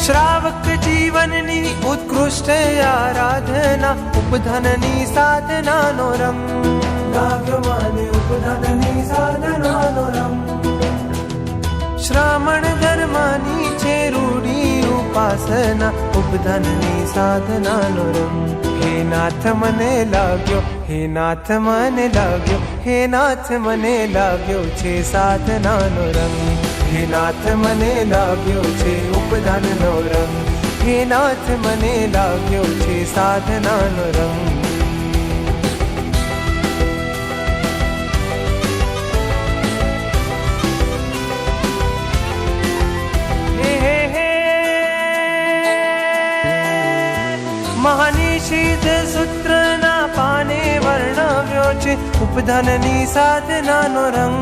શ્રાવક જીવનની ઉત્કૃષ્ટ આરાધના, ઉપધનની સાધનાનો રંગ લાગ્યો મને, ઉપધનની સાધનાનો રંગ. શ્રાવણ ધર્મની છે રૂઢી ઉપાસના, ઉપધનની સાધનાનો રંગ. હે નાથ મને લાગ્યો, હે નાથ મને લાગ્યો, હે નાથ મને લાગ્યો છે સાધનાનો રંગ. હે નાથ મને લાગ્યો છે ઉપદાનનો રંગ. હે નાથ મને લાગ્યો છે સાધનાનો રંગ. મહાનિષિદ્ધ સૂત્રના પાને વર્ણવ્યો છે ઉપધનની સાધનાનો રંગ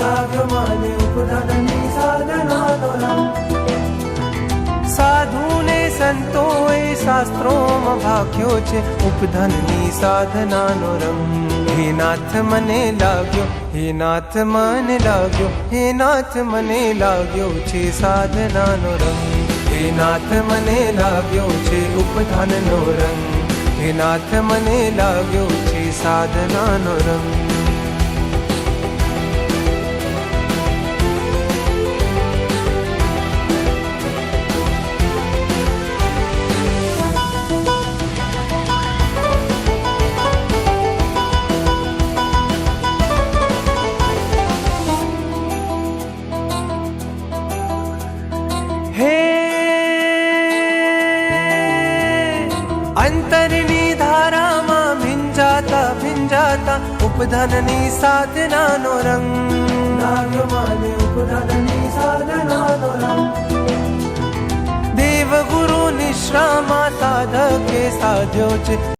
લાગ્યો મને, ઉપધનની સાધનાનો રંગ. સાધુને સંતોએ શાસ્ત્રોમાં ભાગ્યો છે ઉપધનની સાધનાનો રંગ. હે નાથ મને લાગ્યો, હે નાથ મને લાગ્યો, હે નાથ મને લાગ્યો છે સાધનાનો રંગ. હે નાથ મને લાગ્યો છે ઉપધાનનો રંગ. હે નાથ મને લાગ્યો છે સાધનાનો રંગ. અંતરની ધારામાં ભીંજાતા ભીંજાતા ઉપધનની સાધનાનો રંગ લાગ્યો મને, ઉપધનની સાધનાનો રંગ. દેવગુરુ નિશ્રામાં સાધકે સાધ્યો છે